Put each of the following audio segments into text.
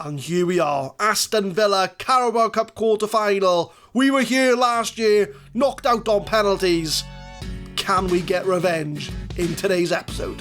And here we are, Aston Villa, Carabao Cup Quarter Final. We were here last year, knocked out on penalties. Can we get revenge in today's episode?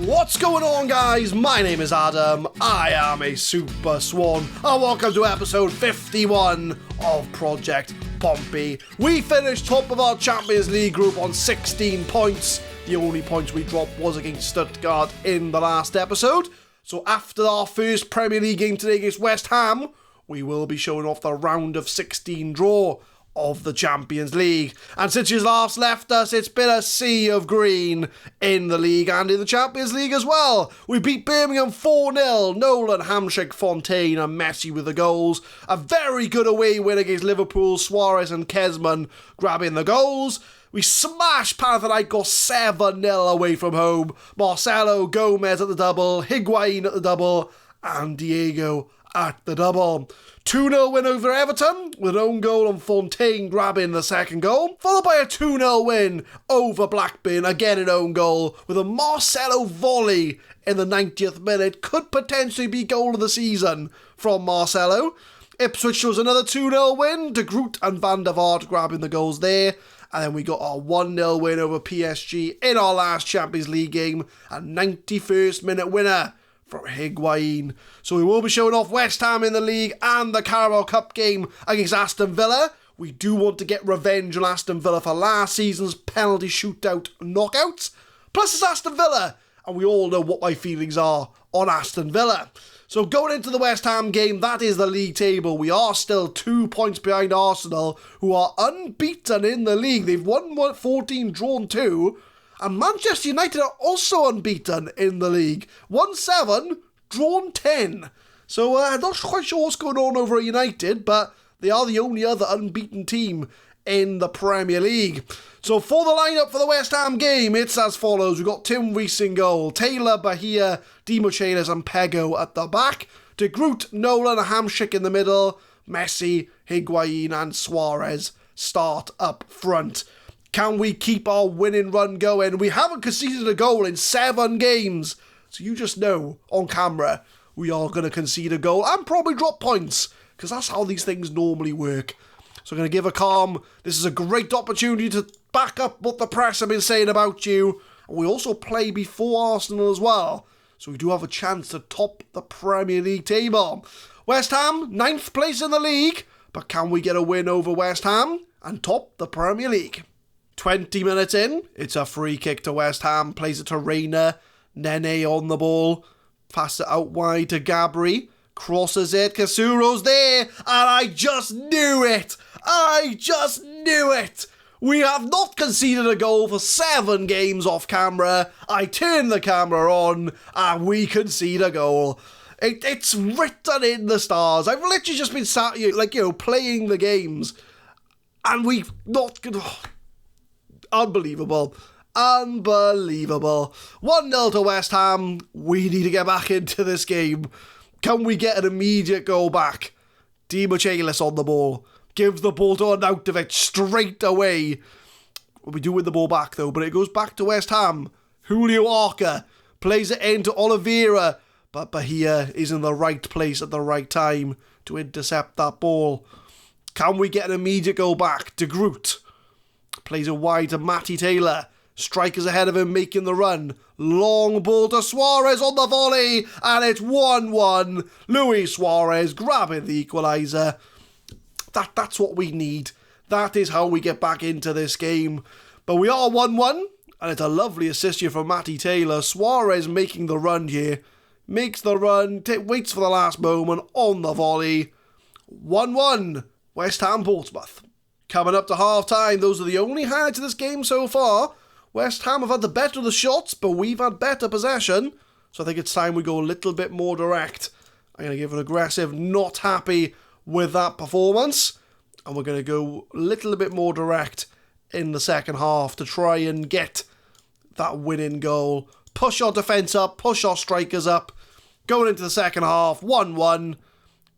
What's going on, guys? My name is Adam. I am a Super Swan, and welcome to episode 51 of Project Pompey. We finished top of our Champions League group on 16 points. The only points we dropped was against Stuttgart in the last episode. So after our first Premier League game today against West Ham, we will be showing off the round of 16 draw of the Champions League. And since you last left us, it's been a sea of green in the league and in the Champions League as well. We beat Birmingham 4-0, Nolan, Hamsik, Fontaine and Messi with the goals. A very good away win against Liverpool, Suarez and Kezman grabbing the goals. We smashed Panathinaikos 7-0 away from home. Marcelo, Gomez at the double, Higuain at the double, and Diego at the double. 2-0 win over Everton, with an own goal and Fontaine grabbing the second goal, followed by a 2-0 win over Blackburn, again an own goal, with a Marcelo volley in the 90th minute. Could potentially be goal of the season from Marcelo. Ipswich shows another 2-0 win, De Groot and Van der Vaart grabbing the goals there. And then we got our 1-0 win over PSG in our last Champions League game, a 91st minute winner from Higuain. So we will be showing off West Ham in the league and the Carabao Cup game against Aston Villa. We do want to get revenge on Aston Villa for last season's penalty shootout knockouts. Plus it's Aston Villa, and we all know what my feelings are on Aston Villa. So going into the West Ham game, that is the league table. We are still 2 points behind Arsenal, who are unbeaten in the league. They've won 14, drawn 2. And Manchester United are also unbeaten in the league. Won 7, drawn 10. So I'm not quite sure what's going on over at United, but they are the only other unbeaten team in the Premier League. So for the lineup for the West Ham game, it's as follows. We've got Tim Rees in goal, Taylor, Bahia, Dimochelis and Pego at the back, De Groot, Nolan, Hamsik in the middle, Messi, Higuain and Suarez start up front. Can we keep our winning run going? We haven't conceded a goal in 7 games, so you just know on camera we are going to concede a goal and probably drop points, because that's how these things normally work. So I'm going to give a calm. This is a great opportunity to back up what the press have been saying about you. And we also play before Arsenal as well, so we do have a chance to top the Premier League table. West Ham, 9th place in the league, but can we get a win over West Ham and top the Premier League? 20 minutes in, it's a free kick to West Ham, plays it to Reina, Nene on the ball, passes it out wide to Gabri, crosses it, Casuro's there, and I just knew it! We have not conceded a goal for 7 games off camera. I turn the camera on, and we concede a goal. It's written in the stars. I've literally just been sat here, playing the games, and we've not... Unbelievable. 1-0 to West Ham. We need to get back into this game. Can we get an immediate goal back? Dimochelis on the ball. Gives the ball to Arnautovic straight away. We do win the ball back though, but it goes back to West Ham. Julio Arca plays it into Oliveira, but Bahia is in the right place at the right time to intercept that ball. Can we get an immediate goal back? De Groot plays it wide to Matty Taylor. Strikers ahead of him making the run. Long ball to Suarez on the volley. And it's 1-1. Luis Suarez grabbing the equaliser. That's what we need. That is how we get back into this game. But we are 1-1. And it's a lovely assist here from Matty Taylor. Suarez making the run here. Makes the run. Waits for the last moment on the volley. 1-1. West Ham Portsmouth. Coming up to half-time, those are the only highlights of this game so far. West Ham have had the better of the shots, but we've had better possession. So I think it's time we go a little bit more direct. I'm going to give an aggressive, not happy with that performance. And we're going to go a little bit more direct in the second half to try and get that winning goal. Push our defence up, push our strikers up. Going into the second half, 1-1.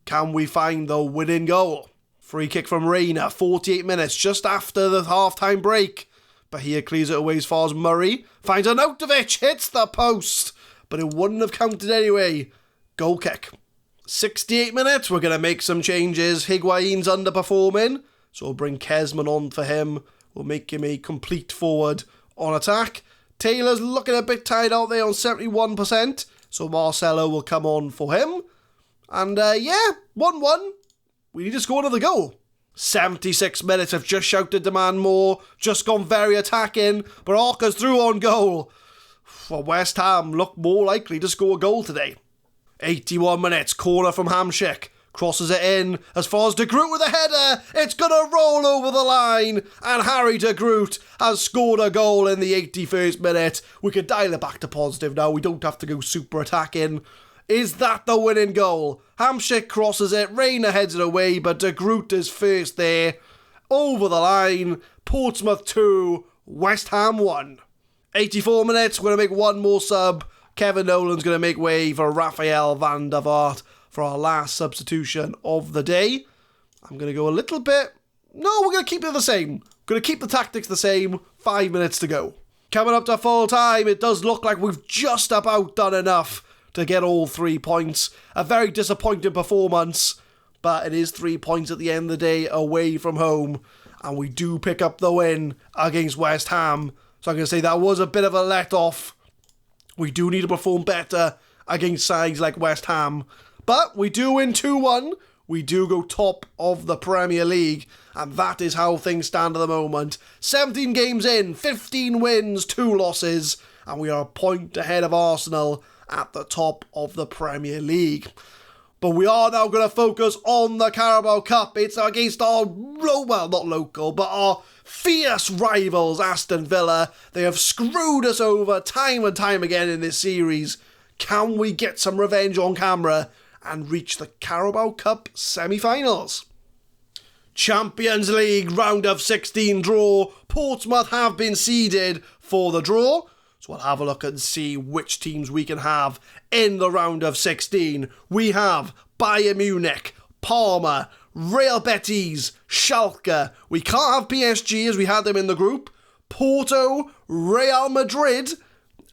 Can we find the winning goal? Free kick from Reina, 48 minutes, just after the half-time break. Bahia clears it away as far as Murray. Finds Arnautovic, hits the post. But it wouldn't have counted anyway. Goal kick. 68 minutes, we're going to make some changes. Higuain's underperforming, so we'll bring Kezman on for him. We'll make him a complete forward on attack. Taylor's looking a bit tired out there on 71%, so Marcelo will come on for him. And 1-1. We need to score another goal. 76 minutes, have just shouted demand more, just gone very attacking, but Arca's through on goal. For West Ham, look more likely to score a goal today. 81 minutes, corner from Hamsik, crosses it in as far as De Groot with a header. It's going to roll over the line, and Harry De Groot has scored a goal in the 81st minute. We can dial it back to positive now. We don't have to go super attacking. Is that the winning goal? Hamsik crosses it, Reina heads it away, but De Groot is first there. Over the line, Portsmouth 2, West Ham 1. 84 minutes, we're going to make one more sub. Kevin Nolan's going to make way for Rafael van der Vaart for our last substitution of the day. I'm going to go a little bit... No, we're going to keep it the same. Going to keep the tactics the same. 5 minutes to go. Coming up to full time, it does look like we've just about done enough to get all 3 points. A very disappointing performance, but it is 3 points at the end of the day away from home, and we do pick up the win against West Ham. So I'm going to say that was a bit of a let-off. We do need to perform better against sides like West Ham. But we do win 2-1. We do go top of the Premier League. And that is how things stand at the moment. 17 games in, 15 wins, 2 losses. And we are a point ahead of Arsenal at the top of the Premier League. But we are now going to focus on the Carabao Cup. It's against our, well, not local, but our fierce rivals, Aston Villa. They have screwed us over time and time again in this series. Can we get some revenge on camera and reach the Carabao Cup semi-finals? Champions League round of 16 draw. Portsmouth have been seeded for the draw. So we'll have a look and see which teams we can have in the round of 16. We have Bayern Munich, Parma, Real Betis, Schalke. We can't have PSG as we had them in the group. Porto, Real Madrid,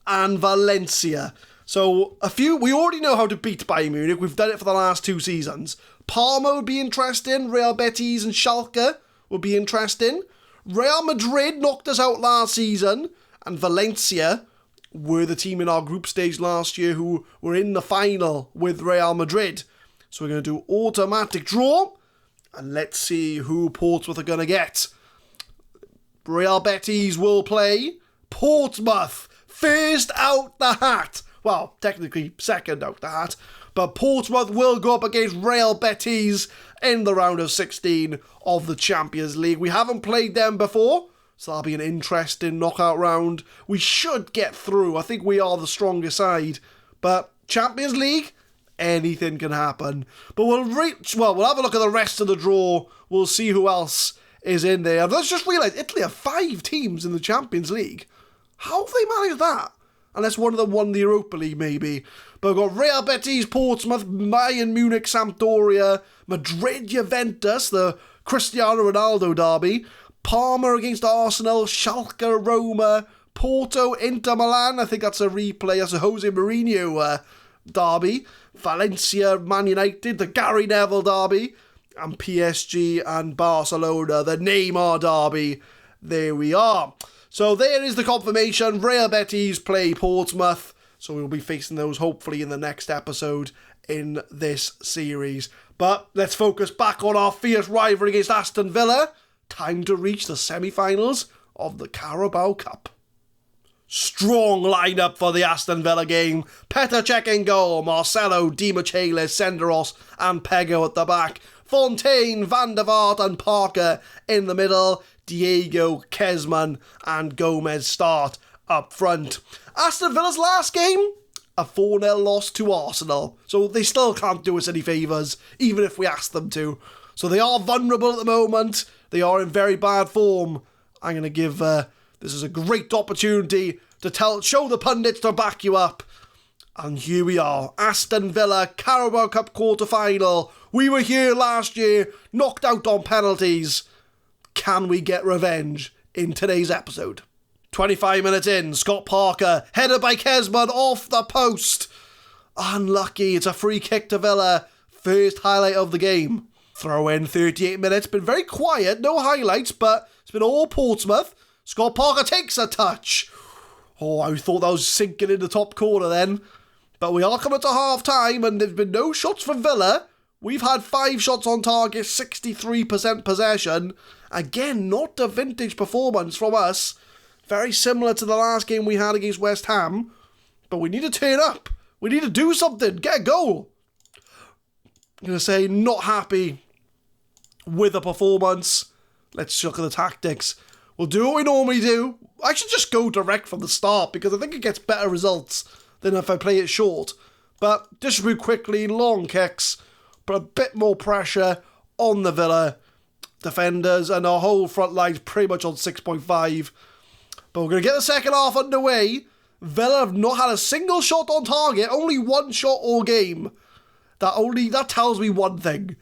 and Valencia. So we already know how to beat Bayern Munich. We've done it for the last 2 seasons. Parma would be interesting. Real Betis and Schalke would be interesting. Real Madrid knocked us out last season. And Valencia were the team in our group stage last year who were in the final with Real Madrid. So we're going to do automatic draw. And let's see who Portsmouth are going to get. Real Betis will play Portsmouth. First out the hat. Well, technically second out the hat. But Portsmouth will go up against Real Betis in the round of 16 of the Champions League. We haven't played them before. So that'll be an interesting knockout round. We should get through. I think we are the strongest side. But Champions League, anything can happen. But we'll have a look at the rest of the draw. We'll see who else is in there. Let's just realise Italy have 5 teams in the Champions League. How have they managed that? Unless one of them won the Europa League, maybe. But we've got Real Betis, Portsmouth, Bayern Munich, Sampdoria, Madrid, Juventus, the Cristiano Ronaldo derby, Parma against Arsenal, Schalke, Roma, Porto, Inter Milan. I think that's a replay. That's a Jose Mourinho derby. Valencia, Man United, the Gary Neville derby. And PSG and Barcelona, the Neymar derby. There we are. So there is the confirmation. Real Betis play Portsmouth. So we'll be facing those hopefully in the next episode in this series. But let's focus back on our fierce rivalry against Aston Villa. Time to reach the semi-finals of the Carabao Cup. Strong lineup for the Aston Villa game. Petr Cech in goal, Marcelo, Di Michelis, Senderos and Pego at the back. Fontaine, Van der Vaart and Parker in the middle. Diego, Kezman and Gomez start up front. Aston Villa's last game, a 4-0 loss to Arsenal. So they still can't do us any favours, even if we ask them to. So they are vulnerable at the moment. They are in very bad form. I'm going to give... this is a great opportunity to show the pundits to back you up. And here we are. Aston Villa, Carabao Cup Quarter Final. We were here last year, knocked out on penalties. Can we get revenge in today's episode? 25 minutes in, Scott Parker, headed by Kesman off the post. Unlucky, it's a free kick to Villa. First highlight of the game. Throw in 38 minutes, been very quiet, no highlights, but it's been all Portsmouth. Scott Parker takes a touch. Oh, I thought that was sinking in the top corner then. But we are coming to half time and there's been no shots from Villa. We've had 5 shots on target, 63% possession. Again, not a vintage performance from us. Very similar to the last game we had against West Ham. But we need to turn up. We need to do something. Get a goal. I'm going to say not happy with the performance. Let's look at the tactics. We'll do what we normally do. I should just go direct from the start because I think it gets better results than if I play it short. But distribute quickly, long kicks, put a bit more pressure on the Villa defenders, and our whole front line's pretty much on 6.5. But we're going to get the second half underway. Villa have not had a single shot on target, only 1 shot all game. That tells me one thing,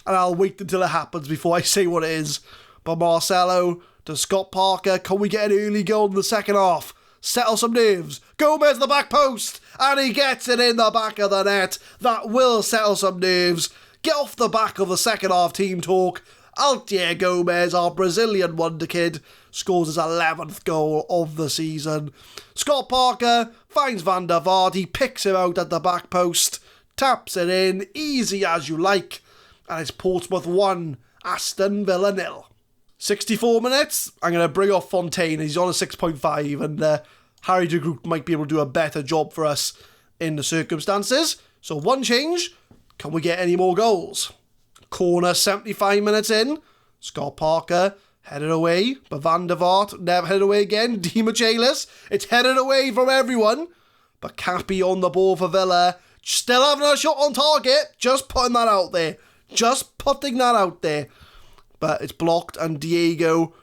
and I'll wait until it happens before I say what it is. But Marcelo to Scott Parker, can we get an early goal in the second half? Settle some nerves. Gomez the back post, and he gets it in the back of the net. That will settle some nerves. Get off the back of the second half team talk. Altier Gomez, our Brazilian wonder kid, scores his 11th goal of the season. Scott Parker finds Van der Vaart. He picks him out at the back post, taps it in, easy as you like, and it's Portsmouth 1, Aston Villa 0. 64 minutes, I'm going to bring off Fontaine. He's on a 6.5, and Harry de Groot might be able to do a better job for us in the circumstances. So 1 change. Can we get any more goals? Corner 75 minutes in. Scott Parker headed away, but Van der Vaart never headed away again. Di Michaelis, it's headed away from everyone. But Cappy on the ball for Villa. Still having a shot on target. Just putting that out there. But it's blocked, and Diego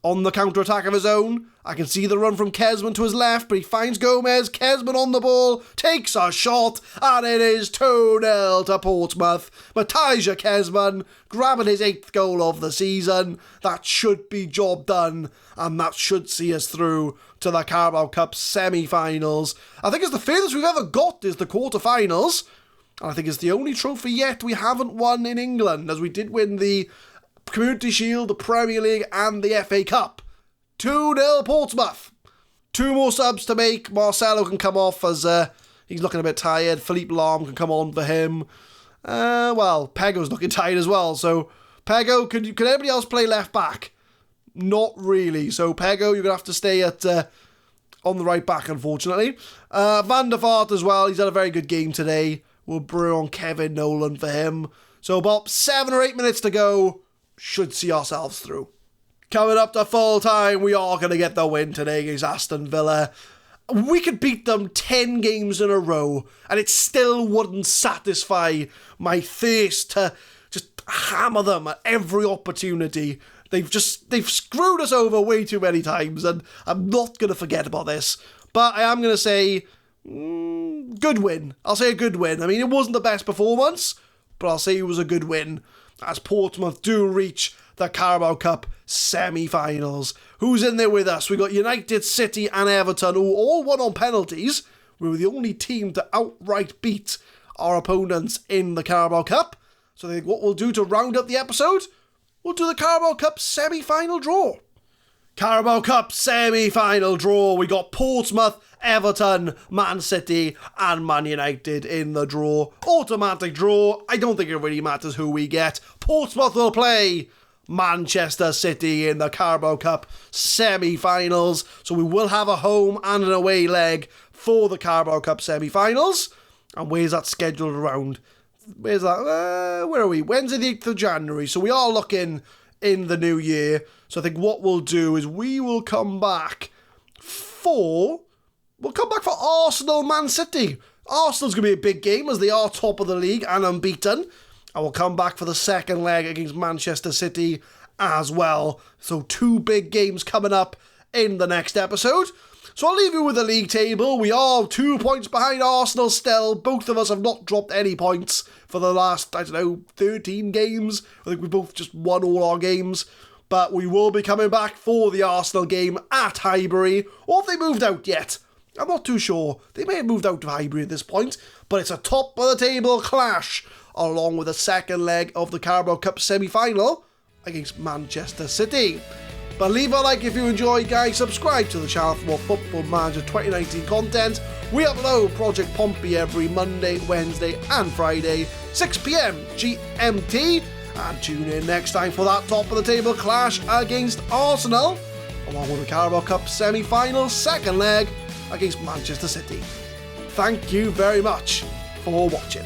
on the counter-attack of his own. I can see the run from Kesman to his left, but he finds Gomez. Kesman on the ball, takes a shot, and it is 2-0 to Portsmouth. Matija Kesman grabbing his 8th goal of the season. That should be job done, and that should see us through to the Carabao Cup semi-finals. I think it's the furthest we've ever got is the quarter-finals. And I think it's the only trophy yet we haven't won in England, as we did win the Community Shield, the Premier League, and the FA Cup. 2-0 Portsmouth. 2 more subs to make. Marcelo can come off as he's looking a bit tired. Philippe Lahm can come on for him. Pego's looking tired as well. So, Pego, can anybody else play left back? Not really. So, Pego, you're going to have to stay at on the right back, unfortunately. Van der Vaart as well. He's had a very good game today. We'll brew on Kevin Nolan for him. So, about 7 or 8 minutes to go. Should see ourselves through. Coming up to full time, we are going to get the win today against Aston Villa. We could beat them 10 games in a row, and it still wouldn't satisfy my thirst to just hammer them at every opportunity. They've screwed us over way too many times, and I'm not going to forget about this. But I am going to say, good win. I'll say a good win. I mean, it wasn't the best performance, but I'll say it was a good win, as Portsmouth do reach the Carabao Cup semi-finals. Who's in there with us? We got United, City and Everton, who all won on penalties. We were the only team to outright beat our opponents in the Carabao Cup. So I think what we'll do to round up the episode, we'll do the Carabao Cup semi-final draw. Carabao Cup semi-final draw. We got Portsmouth, Everton, Man City and Man United in the draw. Automatic draw. I don't think it really matters who we get. Portsmouth will play Manchester City in the Carabao Cup semi-finals. So we will have a home and an away leg for the Carabao Cup semi-finals. And where's that scheduled around? Where's that? Where are we? Wednesday the 8th of January. So we are looking in the new year. So I think what we'll do is we will come back for Arsenal Man City. Arsenal's going to be a big game as they are top of the league and unbeaten. And we'll come back for the second leg against Manchester City as well. So 2 big games coming up in the next episode. So I'll leave you with the league table. We are 2 points behind Arsenal still. Both of us have not dropped any points for the last, 13 games. I think we both just won all our games. but we will be coming back for the Arsenal game at Highbury, or have they moved out yet? I'm not too sure. They may have moved out of Highbury at this point, but it's a top of the table clash, along with the second leg of the Carabao Cup semi-final against Manchester City. But leave a like if you enjoyed, guys. Subscribe to the channel for more Football Manager 2019 content. We upload Project Pompey every Monday, Wednesday and Friday, 6 PM GMT. And tune in next time for that top of the table clash against Arsenal, along with the Carabao Cup semi-final second leg against Manchester City. Thank you very much for watching.